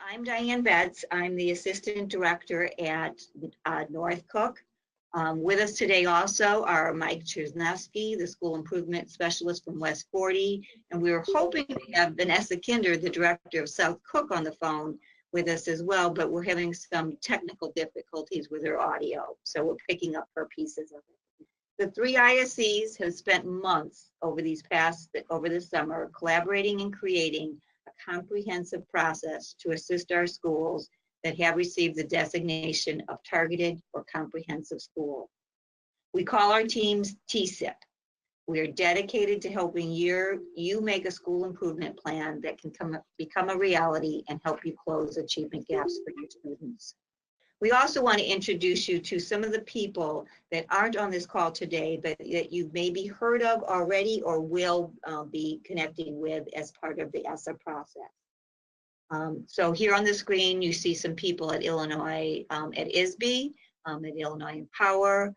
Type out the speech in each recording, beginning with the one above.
I'm Diane Betts. I'm the Assistant Director at North Cook. With us today also are Mike Cherznowski, the School Improvement Specialist from West 40, and we were hoping to have Vanessa Kinder, the Director of South Cook, on the phone with us as well, but we're having some technical difficulties with her audio, so we're picking up her pieces of it. The three ISCs have spent months over the summer collaborating and creating a comprehensive process to assist our schools that have received the designation of targeted or comprehensive school. We call our teams TSIP. We are dedicated to helping you make a school improvement plan that can become a reality and help you close achievement gaps for your students. We also want to introduce you to some of the people that aren't on this call today, but that you've maybe heard of already or will be connecting with as part of the ESSA process. So here on the screen, you see some people at Illinois, at ISB, at Illinois Empower,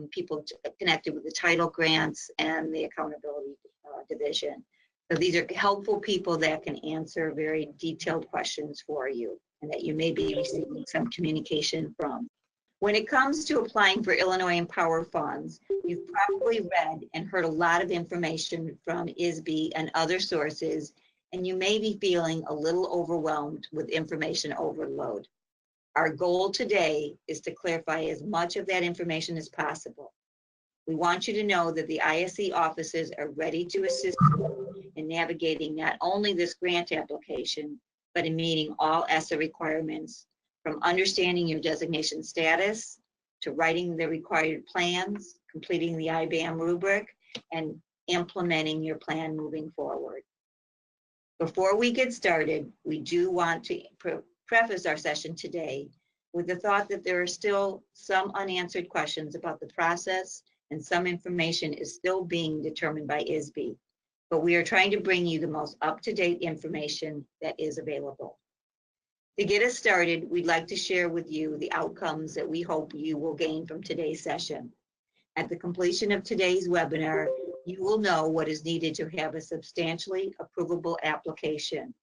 people connected with the title grants and the accountability division. So these are helpful people that can answer very detailed questions for you and that you may be receiving some communication from. When it comes to applying for Illinois Empower funds, you've probably read and heard a lot of information from ISB and other sources, and you may be feeling a little overwhelmed with information overload. Our goal today is to clarify as much of that information as possible. We want you to know that the ISC offices are ready to assist you in navigating not only this grant application, but in meeting all ESSA requirements, from understanding your designation status, to writing the required plans, completing the IBAM rubric, and implementing your plan moving forward. Before we get started, we do want to preface our session today with the thought that there are still some unanswered questions about the process, and some information is still being determined by ISB. But we are trying to bring you the most up-to-date information that is available. To get us started, we'd like to share with you the outcomes that we hope you will gain from today's session. At the completion of today's webinar, you will know what is needed to have a substantially approvable application,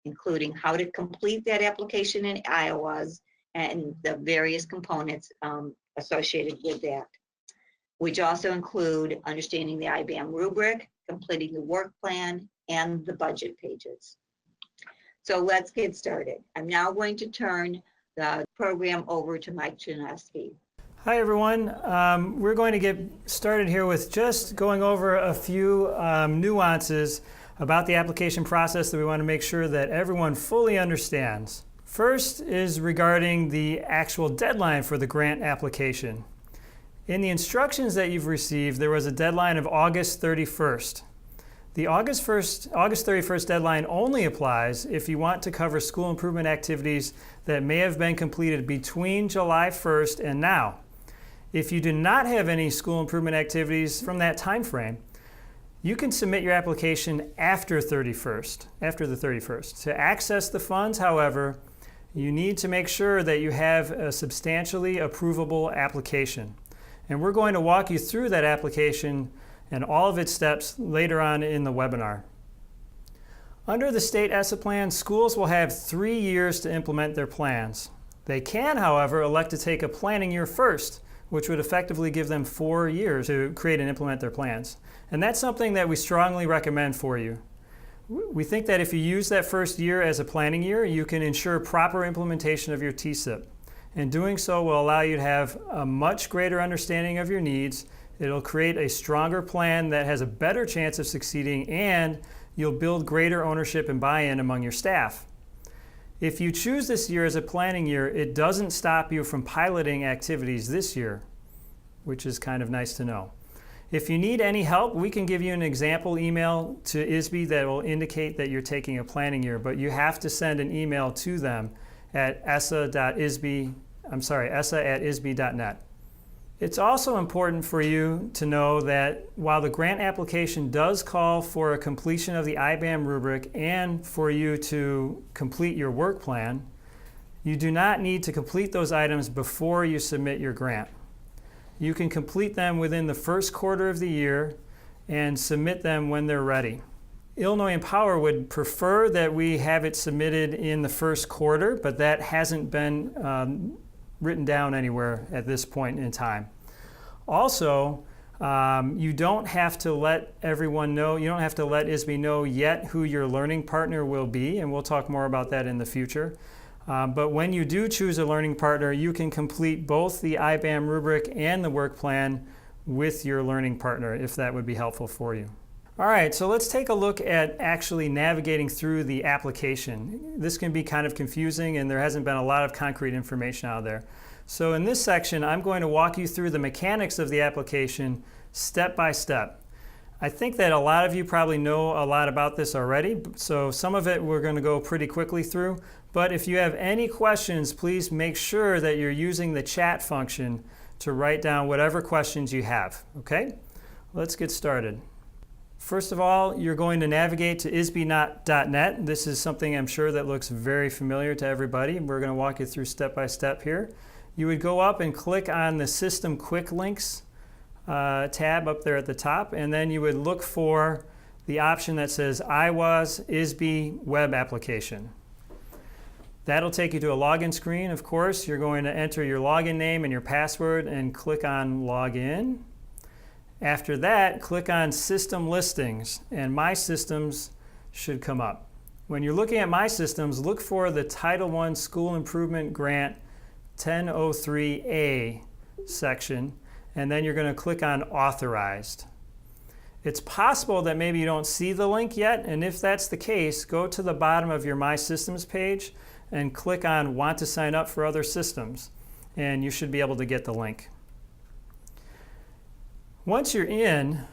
including how to complete that application in IWAS and the various components associated with that, which also include understanding the IBAM rubric, completing the work plan, and the budget pages. So let's get started. I'm now going to turn the program over to Mike Cherznowski. Hi everyone. We're going to get started here with just going over a few nuances about the application process that we want to make sure that everyone fully understands. First is regarding the actual deadline for the grant application. In the instructions that you've received, there was a deadline of August 31st. The August 31st deadline only applies if you want to cover school improvement activities that may have been completed between July 1st and now. If you do not have any school improvement activities from that time frame, you can submit your application after the 31st. To access the funds, however, you need to make sure that you have a substantially approvable application. And we're going to walk you through that application and all of its steps later on in the webinar. Under the state ESSA plan, schools will have 3 years to implement their plans. They can, however, elect to take a planning year first, which would effectively give them 4 years to create and implement their plans. And that's something that we strongly recommend for you. We think that if you use that first year as a planning year, you can ensure proper implementation of your TSIP. And doing so will allow you to have a much greater understanding of your needs. It'll create a stronger plan that has a better chance of succeeding, and you'll build greater ownership and buy-in among your staff. If you choose this year as a planning year, it doesn't stop you from piloting activities this year, which is kind of nice to know. If you need any help, we can give you an example email to ISB that will indicate that you're taking a planning year, but you have to send an email to them at essa@isb.net. It's also important for you to know that while the grant application does call for a completion of the IBAM rubric and for you to complete your work plan, you do not need to complete those items before you submit your grant. You can complete them within the first quarter of the year and submit them when they're ready. Illinois Empower would prefer that we have it submitted in the first quarter, but that hasn't been written down anywhere at this point in time. Also, you don't have to let everyone know, you don't have to let ISB know yet who your learning partner will be, and we'll talk more about that in the future. But when you do choose a learning partner, you can complete both the IBAM rubric and the work plan with your learning partner, if that would be helpful for you. All right, so let's take a look at actually navigating through the application. This can be kind of confusing, and there hasn't been a lot of concrete information out there. So in this section, I'm going to walk you through the mechanics of the application step by step. I think that a lot of you probably know a lot about this already, so some of it we're going to go pretty quickly through. But if you have any questions, please make sure that you're using the chat function to write down whatever questions you have, okay? Let's get started. First of all, you're going to navigate to isb.net. This is something I'm sure that looks very familiar to everybody. We're going to walk you through step by step here. You would go up and click on the System Quick Links tab up there at the top, and then you would look for the option that says IWAS ISB Web Application. That'll take you to a login screen, of course. You're going to enter your login name and your password and click on Login. After that, click on System Listings, and My Systems should come up. When you're looking at My Systems, look for the Title I School Improvement Grant 1003A section, and then you're going to click on Authorized. It's possible that maybe you don't see the link yet, and if that's the case, go to the bottom of your My Systems page and click on Want to Sign Up for Other Systems, and you should be able to get the link. Once you're in,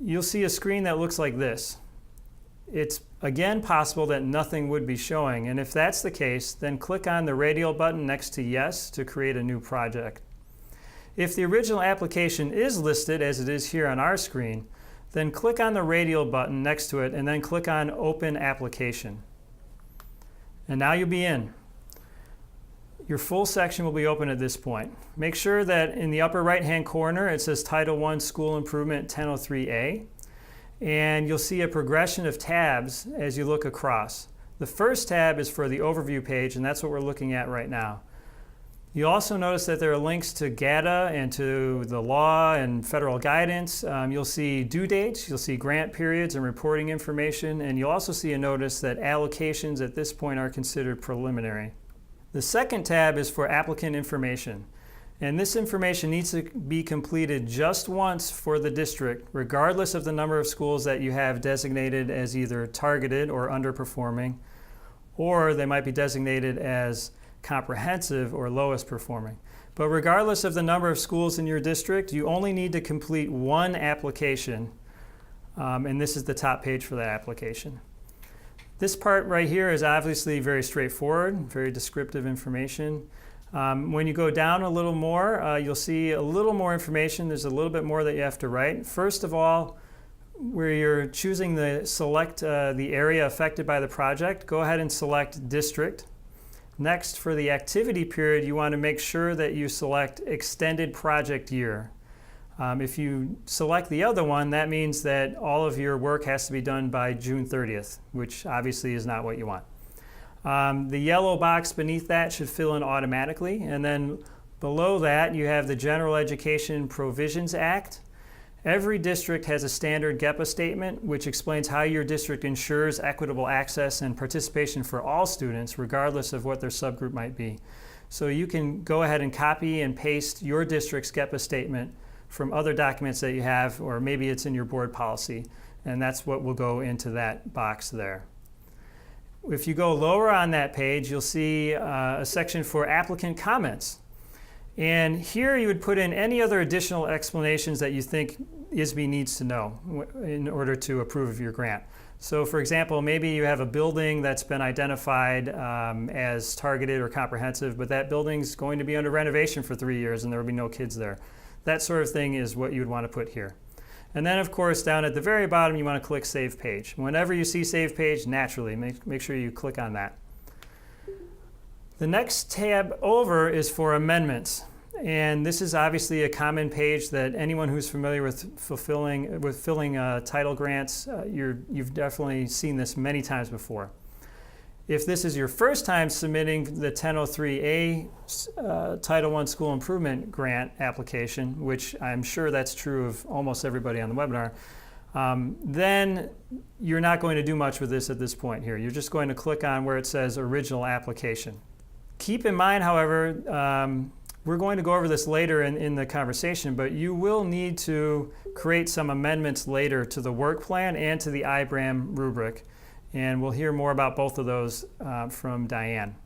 you'll see a screen that looks like this. It's again possible that nothing would be showing, and if that's the case, then click on the radial button next to Yes to create a new project. If the original application is listed as it is here on our screen, then click on the radial button next to it and then click on Open Application. And now you'll be in. Your full section will be open at this point. Make sure that in the upper right-hand corner it says Title I School Improvement 1003A, and you'll see a progression of tabs as you look across. The first tab is for the overview page, and that's what we're looking at right now. You'll also notice that there are links to GATA and to the law and federal guidance. You'll see due dates, you'll see grant periods and reporting information, and you'll also see a notice that allocations at this point are considered preliminary. The second tab is for applicant information, and this information needs to be completed just once for the district, regardless of the number of schools that you have designated as either targeted or underperforming, or they might be designated as comprehensive or lowest performing. But regardless of the number of schools in your district, you only need to complete one application, and this is the top page for that application. This part right here is obviously very straightforward, very descriptive information. When you go down a little more, you'll see a little more information. There's a little bit more that you have to write. First of all, where you're choosing to select the area affected by the project, go ahead and select District. Next, for the activity period, you want to make sure that you select Extended Project Year. If you select the other one, that means that all of your work has to be done by June 30th, which obviously is not what you want. The yellow box beneath that should fill in automatically, and then below that you have the General Education Provisions Act. Every district has a standard GEPA statement which explains how your district ensures equitable access and participation for all students, regardless of what their subgroup might be. So you can go ahead and copy and paste your district's GEPA statement from other documents that you have, or maybe it's in your board policy, and that's what will go into that box there. If you go lower on that page, you'll see a section for applicant comments. And here you would put in any other additional explanations that you think ISB needs to know in order to approve of your grant. So for example, maybe you have a building that's been identified as targeted or comprehensive, but that building's going to be under renovation for 3 years and there will be no kids there. That sort of thing is what you would want to put here. And then of course down at the very bottom you want to click Save Page. Whenever you see Save Page, naturally make sure you click on that. The next tab over is for amendments. and this is obviously a common page that anyone who's familiar with filling title grants, you've definitely seen this many times before. If this is your first time submitting the 1003A Title I School Improvement Grant application, which I'm sure that's true of almost everybody on the webinar, then you're not going to do much with this at this point here. You're just going to click on where it says Original Application. Keep in mind, however, we're going to go over this later in the conversation, but you will need to create some amendments later to the work plan and to the IBRAM rubric. And we'll hear more about both of those from Diane.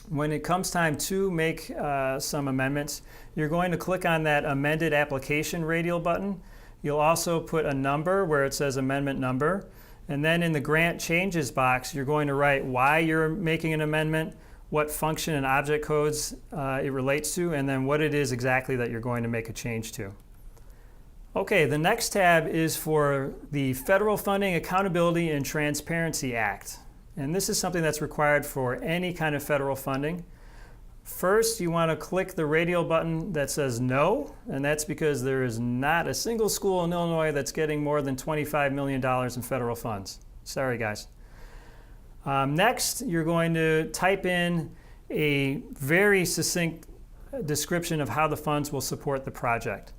When it comes time to make some amendments, you're going to click on that Amended Application radial button. You'll also put a number where it says Amendment Number. And then in the Grant Changes box, you're going to write why you're making an amendment, what function and object codes it relates to, and then what it is exactly that you're going to make a change to. Okay, the next tab is for the Federal Funding Accountability and Transparency Act. And this is something that's required for any kind of federal funding. First, you want to click the radial button that says no, and that's because there is not a single school in Illinois that's getting more than $25 million in federal funds. Sorry, guys. Next, you're going to type in a very succinct description of how the funds will support the project.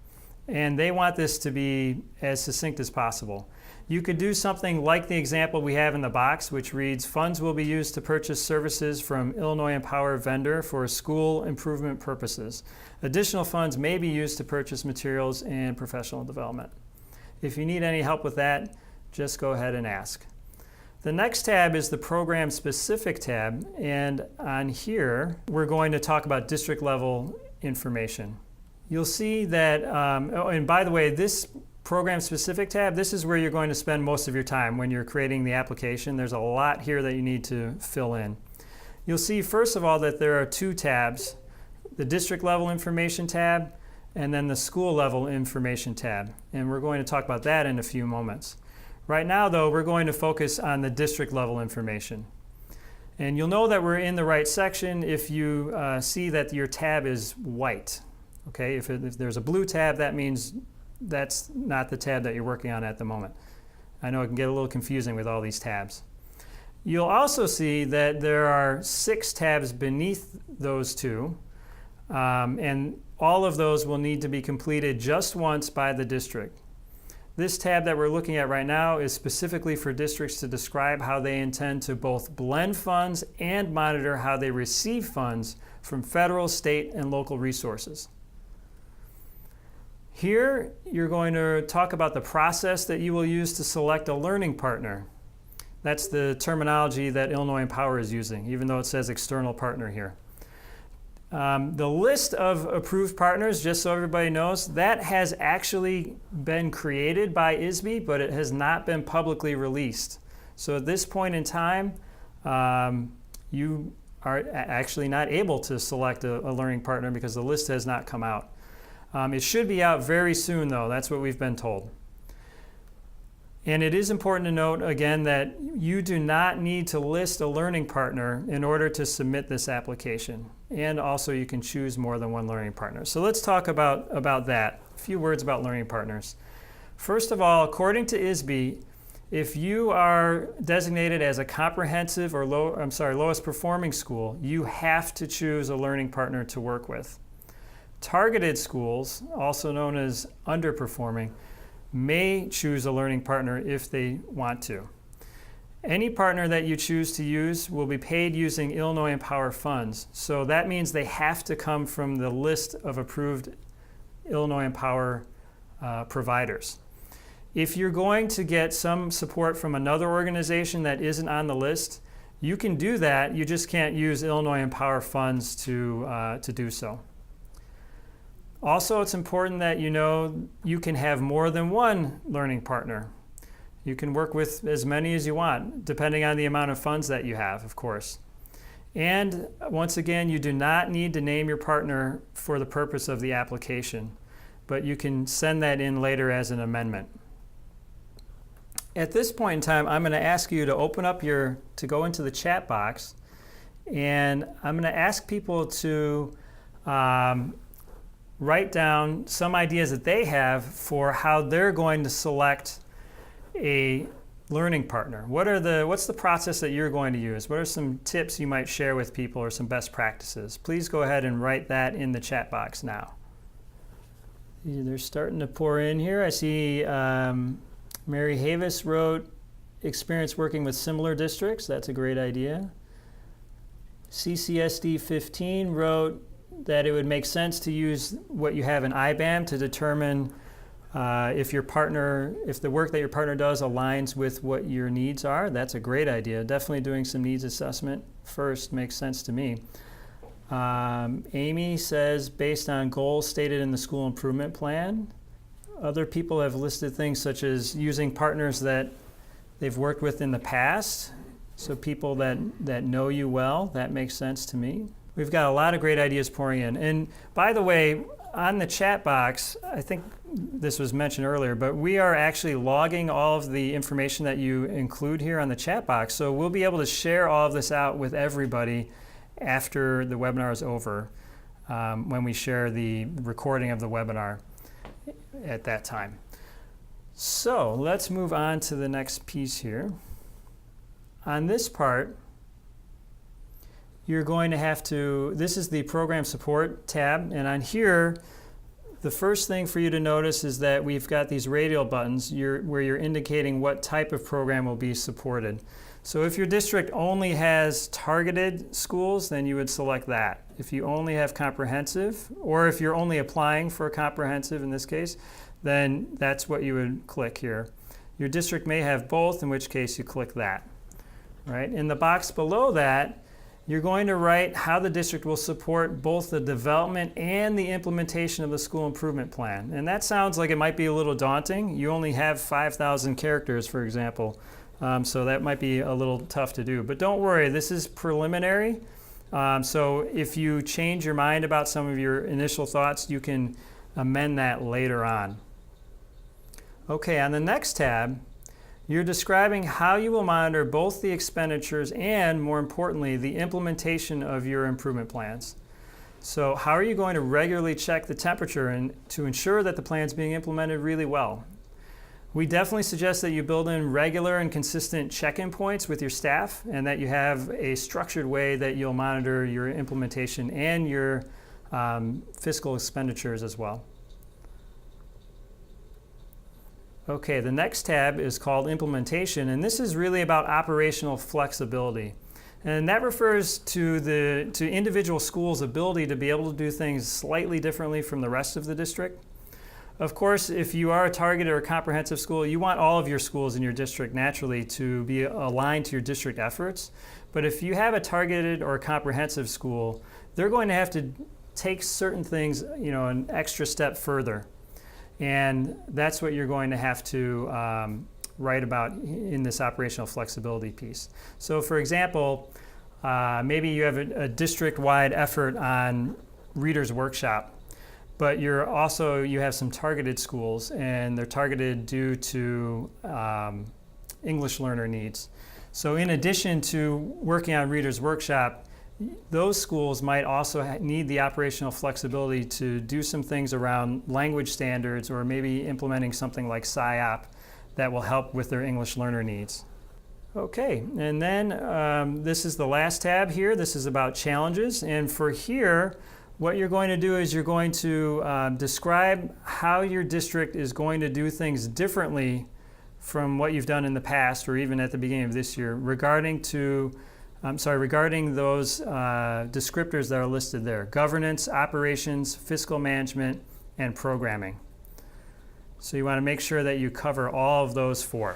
And they want this to be as succinct as possible. You could do something like the example we have in the box, which reads, funds will be used to purchase services from Illinois Empower vendor for school improvement purposes. Additional funds may be used to purchase materials and professional development. If you need any help with that, just go ahead and ask. The next tab is the program specific tab, and on here, we're going to talk about district level information. You'll see that, and by the way, this program specific tab, this is where you're going to spend most of your time when you're creating the application. There's a lot here that you need to fill in. You'll see, first of all, that there are two tabs, the district level information tab and then the school level information tab. And we're going to talk about that in a few moments. Right now, though, we're going to focus on the district level information. And you'll know that we're in the right section if you see that your tab is white. Okay, if there's a blue tab, that means that's not the tab that you're working on at the moment. I know it can get a little confusing with all these tabs. You'll also see that there are 6 tabs beneath those two, and all of those will need to be completed just once by the district. This tab that we're looking at right now is specifically for districts to describe how they intend to both blend funds and monitor how they receive funds from federal, state, and local resources. Here, you're going to talk about the process that you will use to select a learning partner. That's the terminology that Illinois Empower is using, even though it says external partner here. The list of approved partners, just so everybody knows, that has actually been created by ISB, but it has not been publicly released. So at this point in time, you are actually not able to select a learning partner because the list has not come out. It should be out very soon, though. That's what we've been told. And it is important to note, again, that you do not need to list a learning partner in order to submit this application. And also, you can choose more than one learning partner. So let's talk about that. A few words about learning partners. First of all, according to ISB, if you are designated as a comprehensive or lowest performing school, you have to choose a learning partner to work with. Targeted schools, also known as underperforming, may choose a learning partner if they want to. Any partner that you choose to use will be paid using Illinois Empower funds. So that means they have to come from the list of approved Illinois Empower providers. If you're going to get some support from another organization that isn't on the list, you can do that. You just can't use Illinois Empower funds to do so. Also, it's important that you know you can have more than one learning partner. You can work with as many as you want, depending on the amount of funds that you have, of course. And once again, you do not need to name your partner for the purpose of the application, but you can send that in later as an amendment. At this point in time, I'm going to ask you to open up to go into the chat box, and I'm going to ask people to write down some ideas that they have for how they're going to select a learning partner. What's the process that you're going to use? What are some tips you might share with people or some best practices? Please go ahead and write that in the chat box now. They're starting to pour in here. I see Mary Havis wrote, experience working with similar districts. That's a great idea. CCSD 15 wrote that it would make sense to use what you have in IBAM to determine if the work that your partner does aligns with what your needs are. That's a great idea. Definitely doing some needs assessment first makes sense to me. Amy says, based on goals stated in the school improvement plan. Other people have listed things such as using partners that they've worked with in the past. So people that know you well, that makes sense to me. We've got a lot of great ideas pouring in. And by the way, on the chat box, I think this was mentioned earlier, but we are actually logging all of the information that you include here on the chat box. So we'll be able to share all of this out with everybody after the webinar is over, when we share the recording of the webinar at that time. So let's move on to the next piece here. On this part, you're going to have to, this is the program support tab, and on here, the first thing for you to notice is that we've got these radial buttons where you're indicating what type of program will be supported. So if your district only has targeted schools, then you would select that. If you only have comprehensive, or if you're only applying for a comprehensive in this case, then that's what you would click here. Your district may have both, in which case you click that. Right? In the box below that, you're going to write how the district will support both the development and the implementation of the school improvement plan. And that sounds like it might be a little daunting. You only have 5,000 characters, for example. So that might be a little tough to do. But don't worry, this is preliminary. So if you change your mind about some of your initial thoughts, you can amend that later on. Okay, on the next tab, you're describing how you will monitor both the expenditures and, more importantly, the implementation of your improvement plans. So how are you going to regularly check the temperature and to ensure that the plan is being implemented really well? We definitely suggest that you build in regular and consistent check-in points with your staff, and that you have a structured way that you'll monitor your implementation and your fiscal expenditures as well. Okay, the next tab is called Implementation, and this is really about operational flexibility. And that refers to individual schools' ability to be able to do things slightly differently from the rest of the district. Of course, if you are a targeted or comprehensive school, you want all of your schools in your district naturally to be aligned to your district efforts. But if you have a targeted or comprehensive school, they're going to have to take certain things, an extra step further. And that's what you're going to have to write about in this operational flexibility piece. So for example, maybe you have a district-wide effort on Reader's Workshop, but you have some targeted schools, and they're targeted due to English learner needs. So in addition to working on Reader's Workshop, those schools might also need the operational flexibility to do some things around language standards, or maybe implementing something like SIOP that will help with their English learner needs. Okay, and then this is the last tab here. This is about challenges, and for here, what you're going to do is you're going to describe how your district is going to do things differently from what you've done in the past, or even at the beginning of this year, regarding those descriptors that are listed there: governance, operations, fiscal management, and programming. So you want to make sure that you cover all of those four.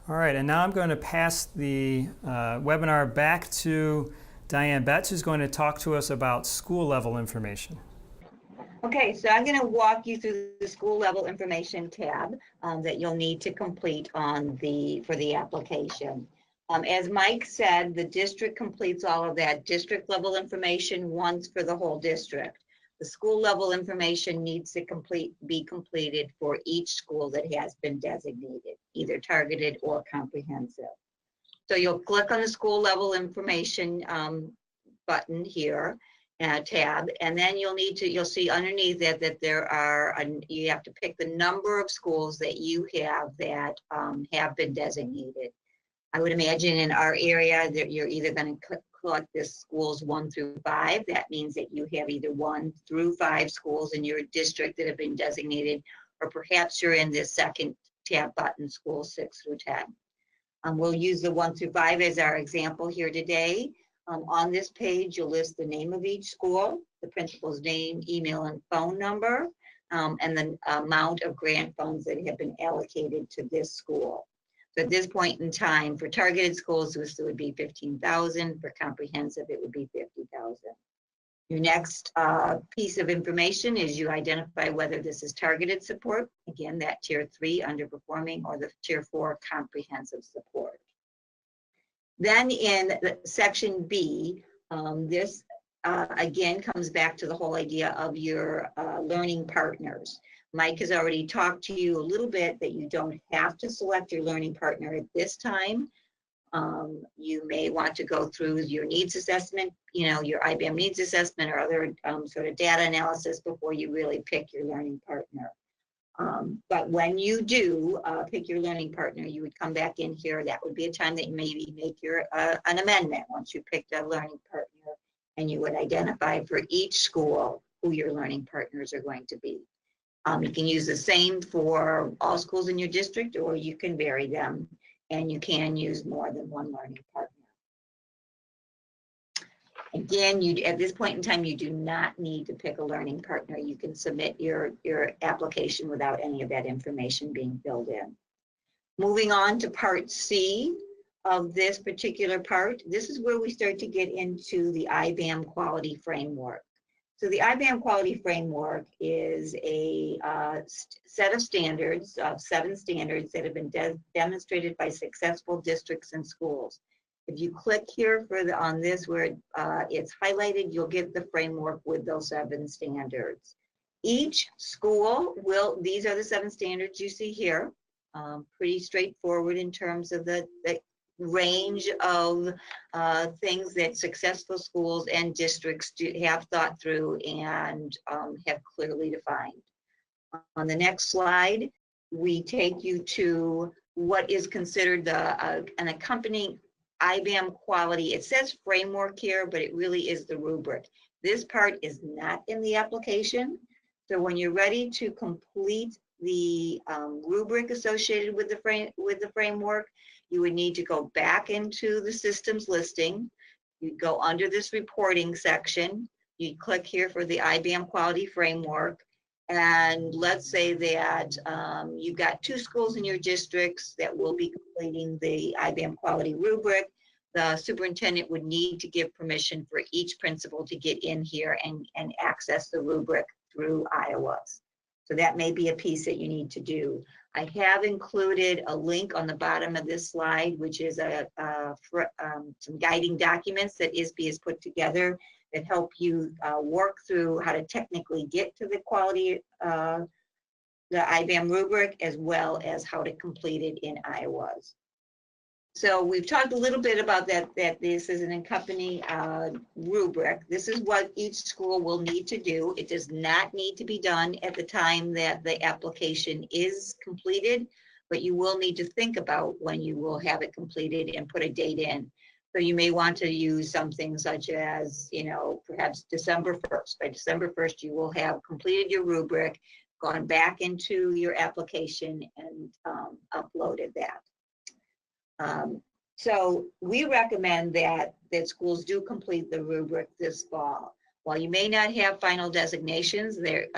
All right, and now I'm going to pass the webinar back to Diane Betts, who's going to talk to us about school level information. Okay, so I'm going to walk you through the school level information tab that you'll need to complete for the application. As Mike said, the district completes all of that district level information once for the whole district. The school level information needs to be completed for each school that has been designated, either targeted or comprehensive. So you'll click on the school level information button here, tab, and then you'll see underneath that there are, you have to pick the number of schools that you have that have been designated. I would imagine in our area that you're either going to collect this schools 1 through 5. That means that you have either 1 through 5 schools in your district that have been designated, or perhaps you're in this second tab button, schools 6 through 10. We'll use the 1 through 5 as our example here today. On this page, you'll list the name of each school, the principal's name, email, and phone number, and the amount of grant funds that have been allocated to this school. So at this point in time, for targeted schools, this would be $15,000. For comprehensive, it would be $50,000. Your next piece of information is you identify whether this is targeted support, again, that tier 3 underperforming, or the tier 4 comprehensive support. Then in section B, this again comes back to the whole idea of your learning partners. Mike has already talked to you a little bit that you don't have to select your learning partner at this time. You may want to go through your needs assessment, your IBM needs assessment or other sort of data analysis before you really pick your learning partner. But when you do pick your learning partner, you would come back in here. That would be a time that you maybe make an amendment once you picked a learning partner, and you would identify for each school who your learning partners are going to be. You can use the same for all schools in your district, or you can vary them, and you can use more than one learning partner. Again, at this point in time, you do not need to pick a learning partner. You can submit your application without any of that information being filled in. Moving on to part C of this particular part, this is where we start to get into the IBAM quality framework. So the IBAM quality framework is a set of standards, 7 standards that have been demonstrated by successful districts and schools. If you click here on this where it's highlighted, you'll get the framework with those 7 standards. Each school these are the 7 standards you see here. Pretty straightforward in terms of the range of things that successful schools and districts have thought through and have clearly defined. On the next slide, we take you to what is considered an accompanying IBAM quality. It says framework here, but it really is the rubric. This part is not in the application. So when you're ready to complete the rubric associated with the framework, you would need to go back into the systems listing. You'd go under this reporting section. You'd click here for the IBAM quality framework. And let's say that you've got 2 schools in your districts that will be completing the IBAM quality rubric. The superintendent would need to give permission for each principal to get in here and access the rubric through IWAS. So that may be a piece that you need to do. I have included a link on the bottom of this slide, which is some guiding documents that ISB has put together that help you work through how to technically get to the quality, the IBAM rubric, as well as how to complete it in IWAS. So we've talked a little bit about that this is an accompanying rubric. This is what each school will need to do. It does not need to be done at the time that the application is completed, but you will need to think about when you will have it completed and put a date in. So you may want to use something such as, perhaps December 1st. By December 1st, you will have completed your rubric, gone back into your application, and uploaded that. So we recommend that schools do complete the rubric this fall. While you may not have final designations, the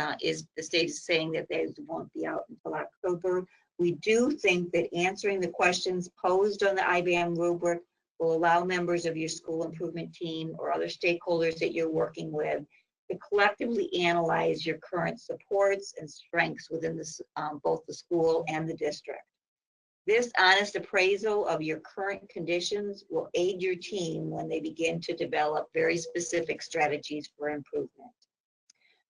state is saying that they won't be out until October. We do think that answering the questions posed on the IBAM rubric will allow members of your school improvement team or other stakeholders that you're working with to collectively analyze your current supports and strengths within both the school and the district. This honest appraisal of your current conditions will aid your team when they begin to develop very specific strategies for improvement.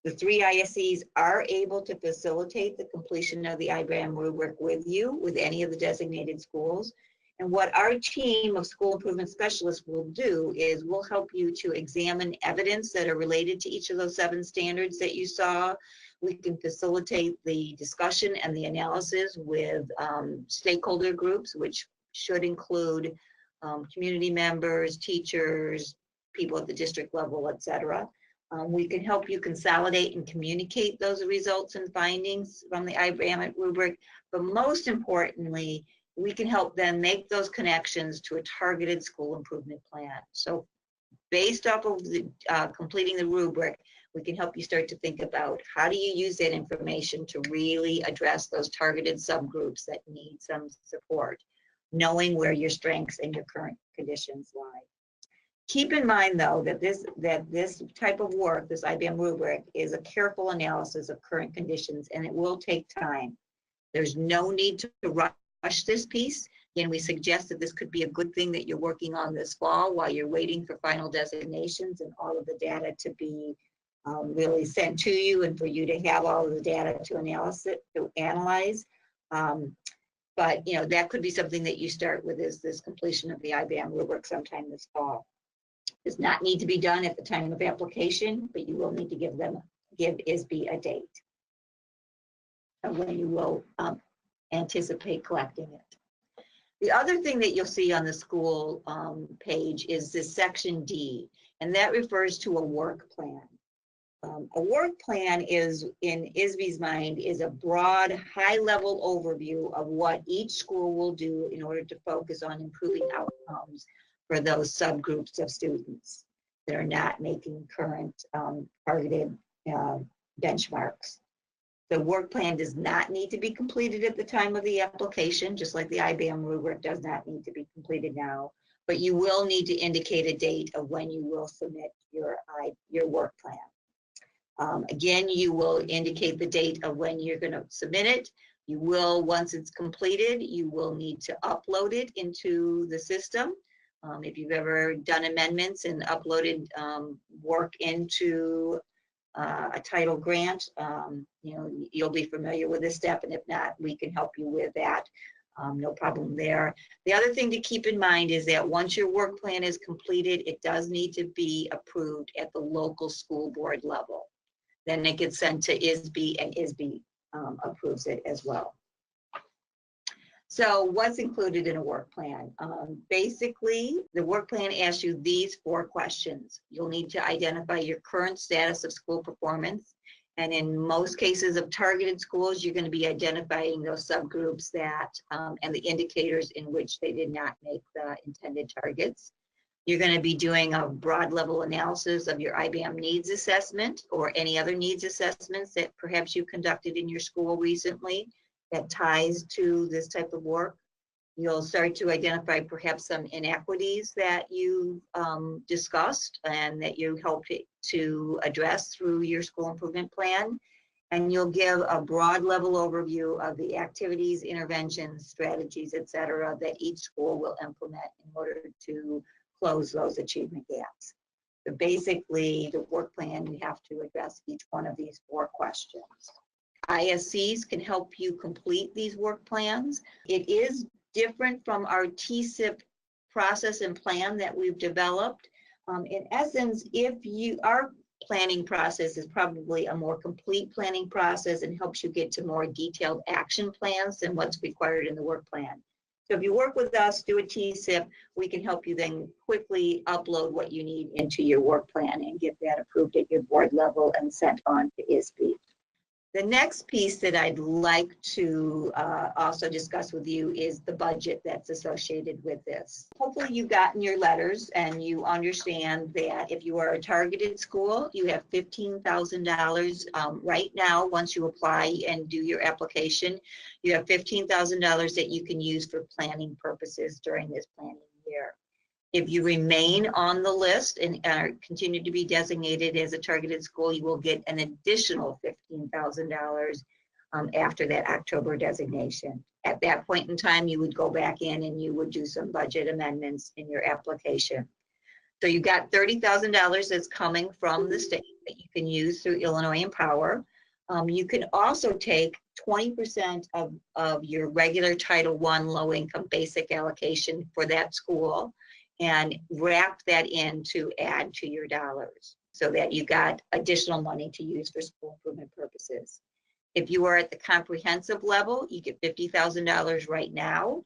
The 3 ISEs are able to facilitate the completion of the IBAM rubric with you, with any of the designated schools. And what our team of school improvement specialists will do is we'll help you to examine evidence that are related to each of those 7 standards that you saw. We can facilitate the discussion and the analysis with stakeholder groups, which should include community members, teachers, people at the district level, et cetera. We can help you consolidate and communicate those results and findings from the IWAS rubric, but most importantly, we can help them make those connections to a targeted school improvement plan. So based off of the completing the rubric, we can help you start to think about how do you use that information to really address those targeted subgroups that need some support, knowing where your strengths and your current conditions lie. Keep in mind, though, that this type of work, this IBM rubric, is a careful analysis of current conditions, and it will take time. There's no need to rush this piece. Again, we suggest that this could be a good thing that you're working on this fall while you're waiting for final designations and all of the data to be really sent to you, and for you to have all of the data to analyze. But that could be something that you start with, is this completion of the IBM rubric sometime this fall. Does not need to be done at the time of application, but you will need to give ISB a date of when you will anticipate collecting it. The other thing that you'll see on the school page is this section D, and that refers to a work plan. A work plan is, in ISB's mind, is a broad, high-level overview of what each school will do in order to focus on improving outcomes for those subgroups of students that are not making current targeted benchmarks. The work plan does not need to be completed at the time of the application, just like the IBM rubric does not need to be completed now, but you will need to indicate a date of when you will submit your work plan. Again, you will indicate the date of when you're going to submit it. You will, once it's completed, you will need to upload it into the system. If you've ever done amendments and uploaded work into a title grant, you'll be familiar with this step, and if not, we can help you with that. No problem there. The other thing to keep in mind is that once your work plan is completed, it does need to be approved at the local school board level. Then it gets sent to ISB, and ISB approves it as well. So what's included in a work plan? Basically, the work plan asks you these 4 questions. You'll need to identify your current status of school performance. And in most cases of targeted schools, you're going to be identifying those subgroups that and the indicators in which they did not make the intended targets. You're going to be doing a broad level analysis of your IBM needs assessment or any other needs assessments that perhaps you conducted in your school recently that ties to this type of work. You'll start to identify perhaps some inequities that you discussed and that you helped to address through your school improvement plan. And you'll give a broad level overview of the activities, interventions, strategies, et cetera, that each school will implement in order to close those achievement gaps. So basically, the work plan, you have to address each one of these 4 questions. ISCs can help you complete these work plans. It is different from our TSIP process and plan that we've developed. In essence, our planning process is probably a more complete planning process and helps you get to more detailed action plans than what's required in the work plan. So if you work with us, do a TSIP, we can help you then quickly upload what you need into your work plan and get that approved at your board level and sent on to ISB. The next piece that I'd like to also discuss with you is the budget that's associated with this. Hopefully you've gotten your letters and you understand that if you are a targeted school, you have $15,000 right now. Once you apply and do your application, you have $15,000 that you can use for planning purposes during this planning year. If you remain on the list and continue to be designated as a targeted school, you will get an additional $15,000 after that October designation. At that point in time, you would go back in and you would do some budget amendments in your application. So you got $30,000 that's coming from the state that you can use through Illinois Empower. You can also take 20% of your regular Title I low-income basic allocation for that school and wrap that in to add to your dollars so that you got additional money to use for school improvement purposes. If you are at the comprehensive level, you get $50,000 right now.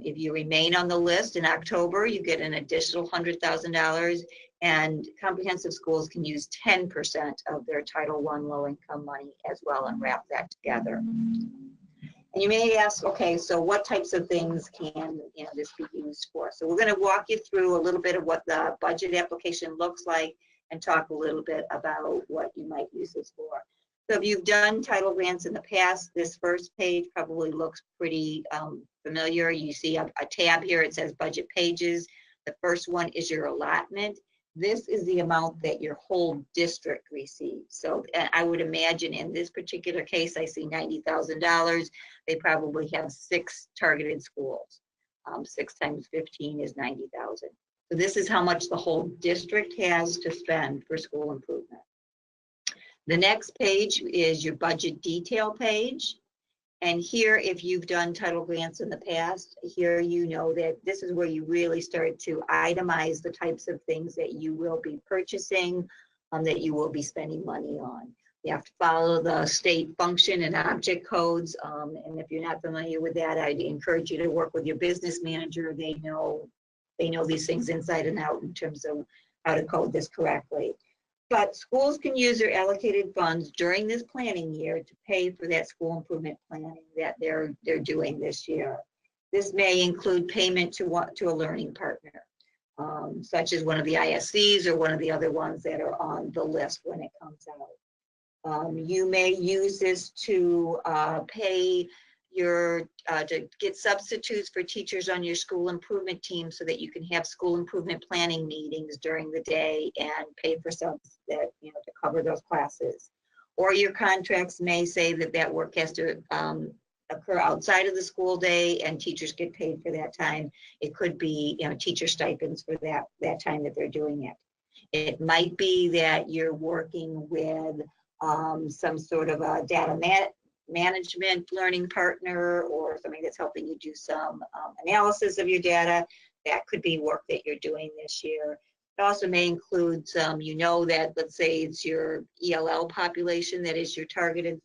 If you remain on the list in October, you get an additional $100,000, and comprehensive schools can use 10% of their Title I low-income money as well and wrap that together. And you may ask, okay, so what types of things can this be used for? So we're going to walk you through a little bit of what the budget application looks like and talk a little bit about what you might use this for. So if you've done title grants in the past, this first page probably looks pretty familiar. You see a tab here, it says budget pages. The first one is your allotment. This is the amount that your whole district receives. So I would imagine in this particular case, I see $90,000. They probably have 6 targeted schools. 6 times 15 is 90,000. So this is how much the whole district has to spend for school improvement. The next page is your budget detail page. And here, if you've done title grants in the past, here you know that this is where you really start to itemize the types of things that you will be purchasing, that you will be spending money on. You have to follow the state function and object codes. And if you're not familiar with that, I'd encourage you to work with your business manager. They know these things inside and out in terms of how to code this correctly. But schools can use their allocated funds during this planning year to pay for that school improvement planning that they're doing this year. This may include payment to a learning partner, such as one of the ISCs or one of the other ones that are on the list when it comes out. You may use this to pay to get substitutes for teachers on your school improvement team so that you can have school improvement planning meetings during the day and pay for subs that, to cover those classes. Or your contracts may say that work has to occur outside of the school day and teachers get paid for that time. It could be, teacher stipends for that time that they're doing it. It might be that you're working with some sort of a data management learning partner or somebody that's helping you do some analysis of your data. That could be work that you're doing this year. It also may include some, that let's say it's your ELL population that is your targeted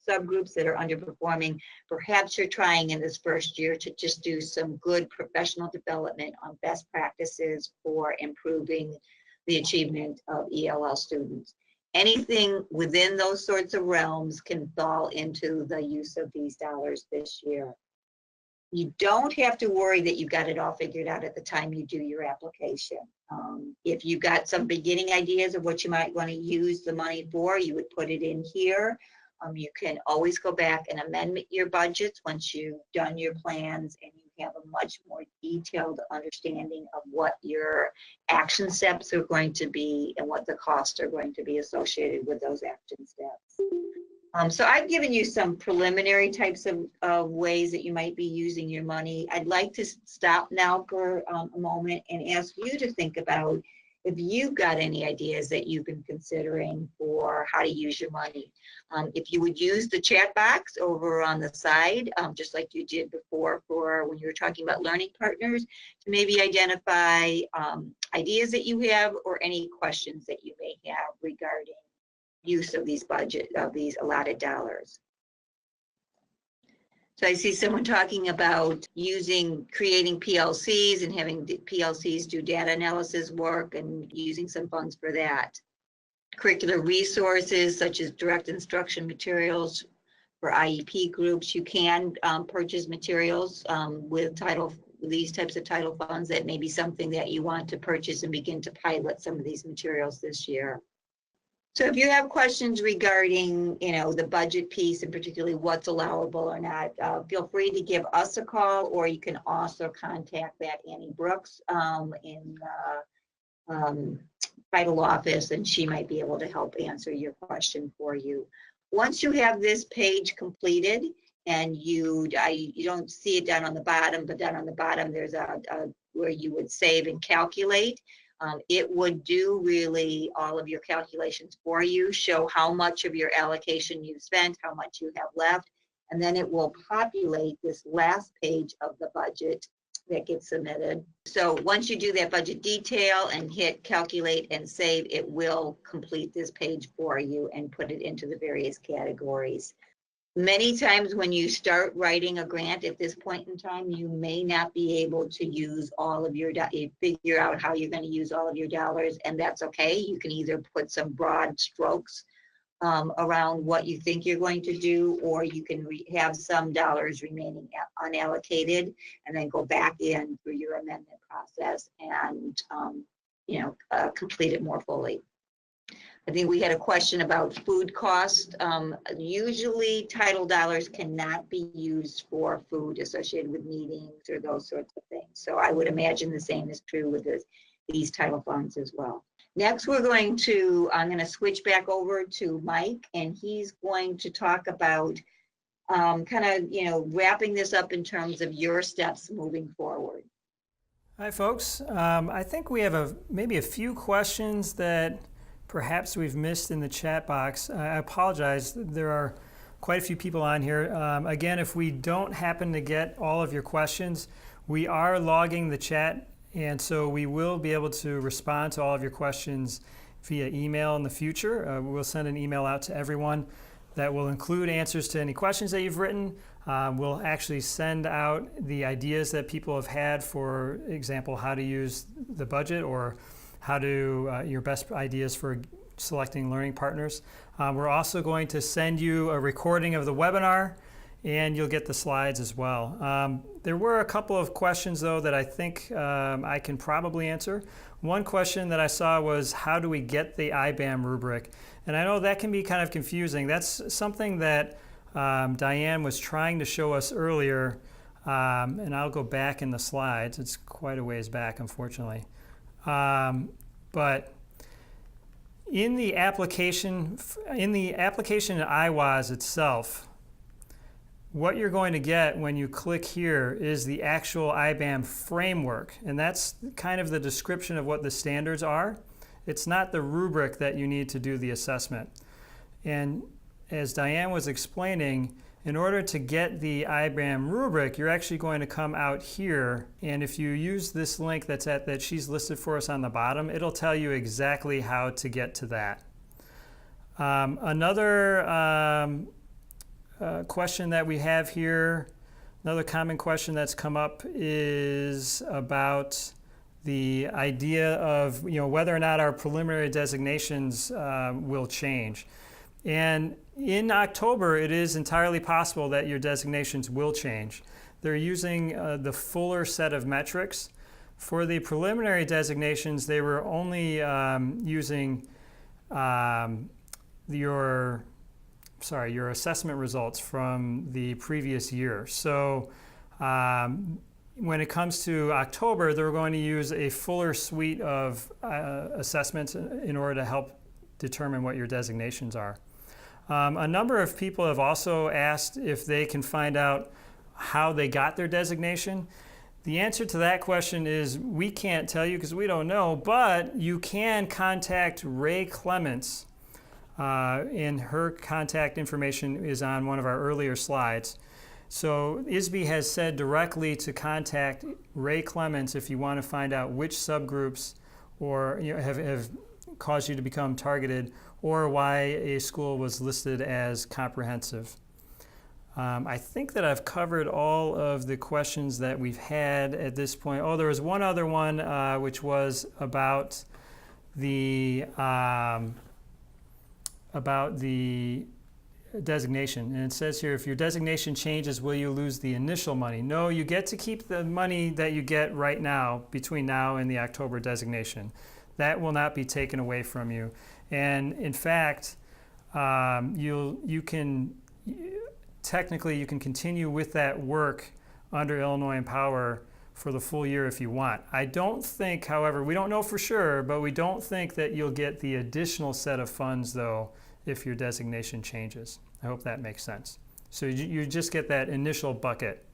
subgroups that are underperforming. Perhaps you're trying in this first year to just do some good professional development on best practices for improving the achievement of ELL students. Anything within those sorts of realms can fall into the use of these dollars this year. You don't have to worry that you've got it all figured out at the time you do your application. If you've got some beginning ideas of what you might want to use the money for, you would put it in here. You can always go back and amend your budgets once you've done your plans and you have a much more detailed understanding of what your action steps are going to be and what the costs are going to be associated with those action steps. So I've given you some preliminary types of ways that you might be using your money. I'd like to stop now for a moment and ask you to think about if you've got any ideas that you've been considering for how to use your money. If you would use the chat box over on the side, just like you did before for when you were talking about learning partners, to maybe identify ideas that you have or any questions that you may have regarding use of these allotted dollars. So I see someone talking about creating PLCs and having PLCs do data analysis work and using some funds for that. Curricular resources such as direct instruction materials for IEP groups. You can purchase materials with these types of title funds. That may be something that you want to purchase and begin to pilot some of these materials this year. So if you have questions regarding, the budget piece and particularly what's allowable or not, feel free to give us a call, or you can also contact that Annie Brooks in the title office, and she might be able to help answer your question for you. Once you have this page completed, and you don't see it down on the bottom, but down on the bottom there's where you would save and calculate. It would do really all of your calculations for you, show how much of your allocation you've spent, how much you have left, and then it will populate this last page of the budget that gets submitted. So once you do that budget detail and hit calculate and save, it will complete this page for you and put it into the various categories. Many times when you start writing a grant at this point in time, you may not be able to use all of your, figure out how you're going to use all of your dollars, and that's okay. You can either put some broad strokes around what you think you're going to do, or you can have some dollars remaining unallocated and then go back in through your amendment process and complete it more fully. I think we had a question about food cost. Usually title dollars cannot be used for food associated with meetings or those sorts of things. So I would imagine the same is true with these title funds as well. Next, I'm going to switch back over to Mike, and he's going to talk about wrapping this up in terms of your steps moving forward. Hi, folks. I think we have maybe a few questions that perhaps we've missed in the chat box. I apologize. There are quite a few people on here. Again, if we don't happen to get all of your questions, we are logging the chat, and so we will be able to respond to all of your questions via email in the future. We'll send an email out to everyone that will include answers to any questions that you've written. We'll actually send out the ideas that people have had, for example, how to use the budget, or how to your best ideas for selecting learning partners. We're also going to send you a recording of the webinar, and you'll get the slides as well. There were a couple of questions, though, that I think I can probably answer. One question that I saw was, how do we get the IBAM rubric? And I know that can be kind of confusing. That's something that Diane was trying to show us earlier, and I'll go back in the slides. It's quite a ways back, unfortunately. But in the application in IWAS itself, what you're going to get when you click here is the actual IBAM framework, and that's kind of the description of what the standards are. It's not the rubric that you need to do the assessment. And as Diane was explaining, in order to get the IBAM rubric, you're actually going to come out here, and if you use this link that she's listed for us on the bottom, it'll tell you exactly how to get to that. Another question that we have here, another common question that's come up, is about the idea of whether or not our preliminary designations will change. And in October, it is entirely possible that your designations will change. They're using the fuller set of metrics. For the preliminary designations, they were only using your assessment results from the previous year. So when it comes to October, they're going to use a fuller suite of assessments in order to help determine what your designations are. A number of people have also asked if they can find out how they got their designation. The answer to that question is we can't tell you because we don't know, but you can contact Ray Clements, and her contact information is on one of our earlier slides. So ISB has said directly to contact Ray Clements if you want to find out which subgroups or have caused you to become targeted, or why a school was listed as comprehensive. I think that I've covered all of the questions that we've had at this point. Oh, there was one other one, which was about the designation. And it says here, if your designation changes, will you lose the initial money? No, you get to keep the money that you get right now between now and the October designation. That will not be taken away from you. And in fact, you can continue with that work under Illinois Empower for the full year if you want. I don't think, however, we don't know for sure, but we don't think that you'll get the additional set of funds, though, if your designation changes. I hope that makes sense. So you just get that initial bucket,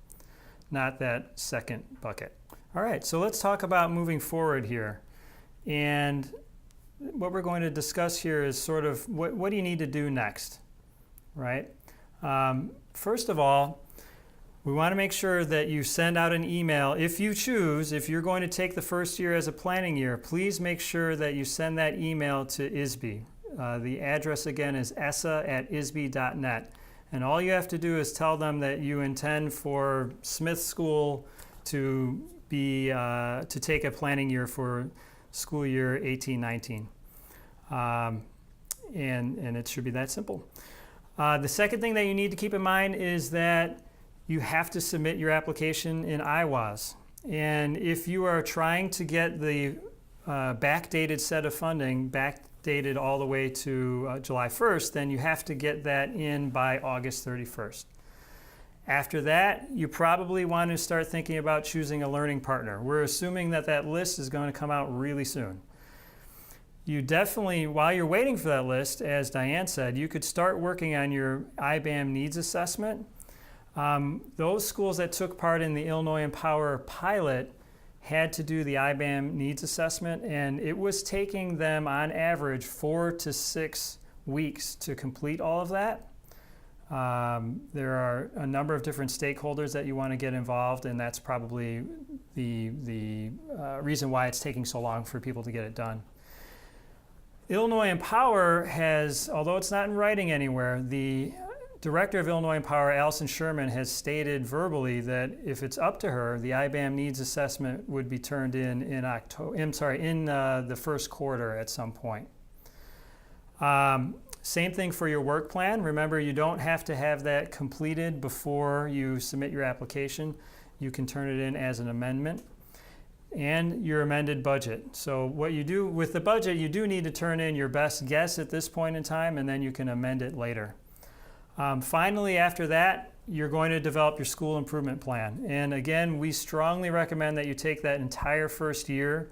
not that second bucket. All right, so let's talk about moving forward here. And what we're going to discuss here is sort of what do you need to do next, right? First of all, we want to make sure that you send out an email. If you choose, if you're going to take the first year as a planning year, please make sure that you send that email to ISB. The address again is essa@isb.net. And all you have to do is tell them that you intend for Smith School to take a planning year for school year 18-19. And it should be that simple. The second thing that you need to keep in mind is that you have to submit your application in IWAS. And if you are trying to get the backdated set of funding, backdated all the way to July 1st, then you have to get that in by August 31st. After that, you probably want to start thinking about choosing a learning partner. We're assuming that that list is going to come out really soon. You definitely, while you're waiting for that list, as Diane said, you could start working on your IBAM needs assessment. Those schools that took part in the Illinois Empower pilot had to do the IBAM needs assessment, and it was taking them on average 4 to 6 weeks to complete all of that. There are a number of different stakeholders that you want to get involved, and that's probably the reason why it's taking so long for people to get it done. Illinois Empower has, although it's not in writing anywhere, the Director of Illinois Empower, Allison Sherman, has stated verbally that if it's up to her, the IBAM needs assessment would be turned in the first quarter at some point. Same thing for your work plan. Remember, you don't have to have that completed before you submit your application. You can turn it in as an amendment. And your amended budget. So what you do with the budget, you do need to turn in your best guess at this point in time, and then you can amend it later. Finally, after that, you're going to develop your school improvement plan. And again, we strongly recommend that you take that entire first year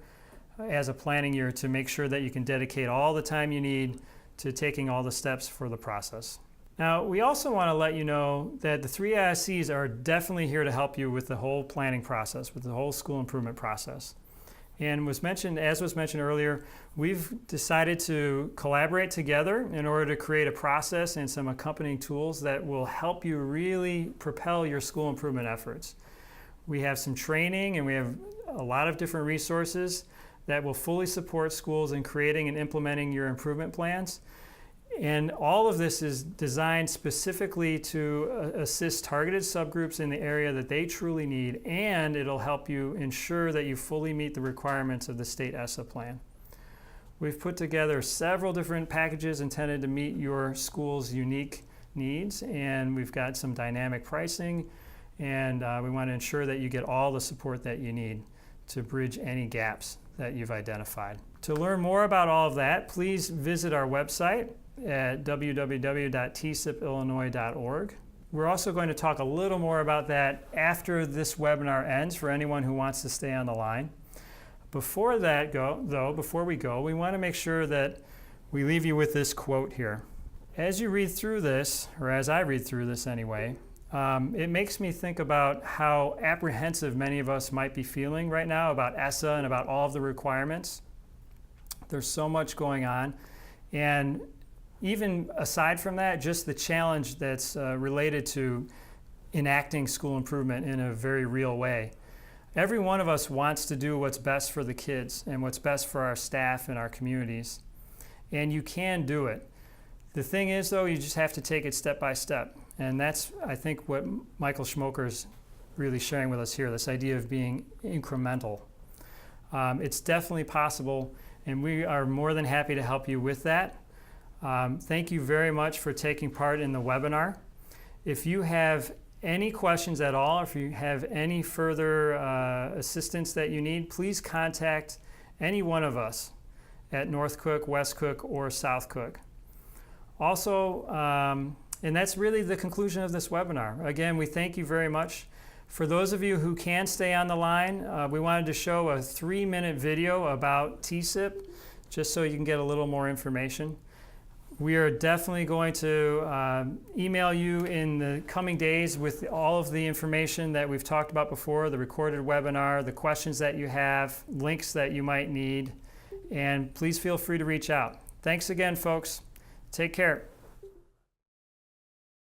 as a planning year to make sure that you can dedicate all the time you need to taking all the steps for the process. Now, we also want to let you know that the 3 ISCs are definitely here to help you with the whole planning process, with the whole school improvement process. And as was mentioned earlier, we've decided to collaborate together in order to create a process and some accompanying tools that will help you really propel your school improvement efforts. We have some training and we have a lot of different resources that will fully support schools in creating and implementing your improvement plans. And all of this is designed specifically to assist targeted subgroups in the area that they truly need, and it'll help you ensure that you fully meet the requirements of the state ESSA plan. We've put together several different packages intended to meet your school's unique needs, and we've got some dynamic pricing, and we want to ensure that you get all the support that you need to bridge any gaps that you've identified. To learn more about all of that, please visit our website at www.tsipillinois.org. We're also going to talk a little more about that after this webinar ends for anyone who wants to stay on the line. Before we go, we want to make sure that we leave you with this quote here. As you read through this, or as I read through this anyway, it makes me think about how apprehensive many of us might be feeling right now about ESSA and about all of the requirements. There's so much going on, and even aside from that, just the challenge that's related to enacting school improvement in a very real way. Every one of us wants to do what's best for the kids and what's best for our staff and our communities. And you can do it. The thing is, though, you just have to take it step by step. And that's, I think, what Michael Schmoker's really sharing with us here, this idea of being incremental. It's definitely possible, and we are more than happy to help you with that. Thank you very much for taking part in the webinar. If you have any questions at all, if you have any further assistance that you need, please contact any one of us at North Cook, West Cook, or South Cook. Also, and that's really the conclusion of this webinar. Again, we thank you very much. For those of you who can stay on the line, we wanted to show a 3-minute video about TSIP, just so you can get a little more information. We are definitely going to email you in the coming days with all of the information that we've talked about before, the recorded webinar, the questions that you have, links that you might need, and please feel free to reach out. Thanks again, folks. Take care.